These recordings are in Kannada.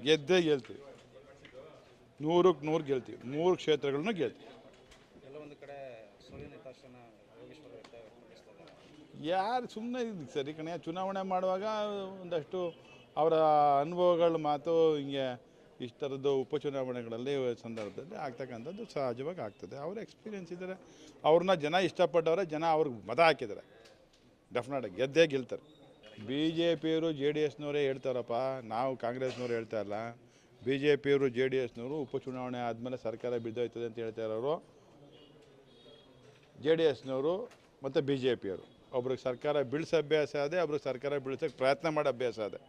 ಗೆದ್ದೇ ಗೆಲ್ತೀವಿ, 100ಕ್ಕೆ 100 ಗೆಲ್ತೀವಿ, 3 ಕ್ಷೇತ್ರಗಳನ್ನು ಗೆಲ್ತೀವಿ. ಕೆಲವೊಂದು ಕಡೆ ಸೋಲಿನ ನಿರಾಶೆನ ಯೋಗೇಶ್ವರ ವ್ಯಕ್ತಪಡಿಸ್ತಾರೆ. ಯಾರು ಸುಮ್ಮನೆ ಸರಿ ಕಣೆ, ಚುನಾವಣೆ ಮಾಡುವಾಗ ಒಂದಷ್ಟು ಅವರ ಅನುಭವಗಳ ಮಾತು ಹಿಂಗೆ ಇಷ್ಟು ಥರದ್ದು ಉಪಚುನಾವಣೆಗಳಲ್ಲಿ ಸಂದರ್ಭದಲ್ಲಿ ಆಗ್ತಕ್ಕಂಥದ್ದು ಸಹಜವಾಗಿ ಆಗ್ತದೆ. ಅವ್ರ ಎಕ್ಸ್ಪೀರಿಯೆನ್ಸ್ ಇದ್ದಾರೆ, ಅವ್ರನ್ನ ಜನ ಇಷ್ಟಪಟ್ಟವ್ರೆ, ಜನ ಅವ್ರಿಗೆ ಮತ ಹಾಕಿದ್ದಾರೆ. ಡೆಫಿನೆಟಾಗಿ ಗೆದ್ದೇ ಗೆಲ್ತಾರೆ. ಬಿ ಜೆ ಪಿಯವರು ಜೆ ಡಿ ಎಸ್ನವರೇ ಹೇಳ್ತಾರಪ್ಪ, ನಾವು ಕಾಂಗ್ರೆಸ್ನವ್ರು ಹೇಳ್ತಾ ಇಲ್ಲ. ಬಿ ಜೆ ಪಿಯವರು ಜೆ ಡಿ ಎಸ್ನವರು ಉಪಚುನಾವಣೆ ಆದಮೇಲೆ ಸರ್ಕಾರ ಬಿದ್ದೋಯ್ತದೆ ಅಂತ ಹೇಳ್ತಾ ಇರೋರು ಜೆ ಡಿ ಎಸ್ನವರು ಮತ್ತು ಬಿ ಜೆ ಪಿಯವರು. ಒಬ್ರಿಗೆ ಸರ್ಕಾರ ಬೀಳ್ಸೋ ಅಭ್ಯಾಸ ಅದೇ, ಒಬ್ರಿಗೆ ಸರ್ಕಾರ ಬೀಳ್ಸೋಕ್ಕೆ ಪ್ರಯತ್ನ ಮಾಡೋ ಅಭ್ಯಾಸ ಅದೇ.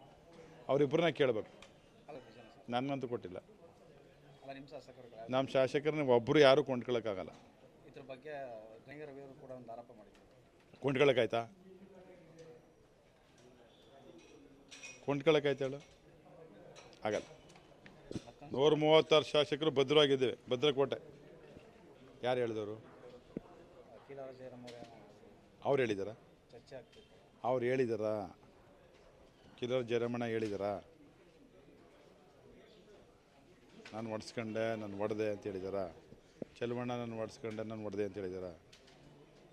ಅವರಿಬ್ಬರನ್ನ ಕೇಳಬೇಕು. ನನಗಂತೂ ಕೊಟ್ಟಿಲ್ಲ. ನಮ್ಮ ಶಾಸಕರನ್ನ ಒಬ್ಬರು ಯಾರೂ ಕೊಂಡ್ಕೊಳ್ಳೋಕ್ಕಾಗಲ್ಲ. ಇದ್ರ ಬಗ್ಗೆ ರವಿಯವರು ಕೂಡ ಒಂದು ಆರೋಪ ಮಾಡಿದ್ರು. ಕೊಂಡ್ಕೊಳ್ಳೋಕ್ಕಾಯ್ತಾ? ಕೊಂಡ್ಕೊಳ್ಳೋಕ್ಕಾಯ್ತು ಹೇಳು? ಆಗಲ್ಲ. 136 ಶಾಸಕರು ಭದ್ರವಾಗಿದ್ದೇವೆ, ಭದ್ರಕೋಟೆ. ಯಾರು ಹೇಳಿದವರು? ಅವ್ರು ಹೇಳಿದಾರ? ಅವ್ರು ಹೇಳಿದಾರ? ಕಿಲರ್ ಜಯರಾಮಣ್ಣ ಹೇಳಿದಾರ? ನಾನು ಒಡಿಸ್ಕೊಂಡೆ, ನಾನು ಹೊಡೆದೆ ಅಂತ ಹೇಳಿದಾರ? ಚೆಲುವಣ್ಣ ನಾನು ಒಡಿಸ್ಕೊಂಡೆ, ನಾನು ಹೊಡೆದೆ ಅಂತ ಹೇಳಿದಾರ?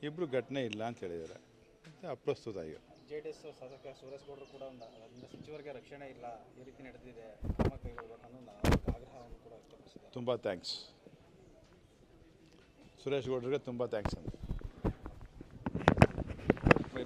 ಇಬ್ಬರು ಘಟನೆ ಇಲ್ಲ ಅಂತ ಹೇಳಿದ್ದಾರೆ. ಮತ್ತು ಅಪ್ರಸ್ತುತ ಈಗ JDS ಶಾಸಕ ಸುರೇಶ್ ಗೌಡರು ಕೂಡ ಒಂದು ಸಚಿವರಿಗೆ ರಕ್ಷಣೆ ಇಲ್ಲ, ಈ ರೀತಿ ನಡೆದಿದೆ, ಕ್ರಮ ಕೈಗೊಳ್ಳಬೇಕು ಅನ್ನೋ ಆಗ್ರಹವನ್ನು ಕೂಡ ವ್ಯಕ್ತಪಡಿಸಿದ್ದಾರೆ. ತುಂಬ ಥ್ಯಾಂಕ್ಸ್ ಸುರೇಶ್ ಗೌಡರಿಗೆ, ತುಂಬ ಥ್ಯಾಂಕ್ಸ್ ಅಂತ.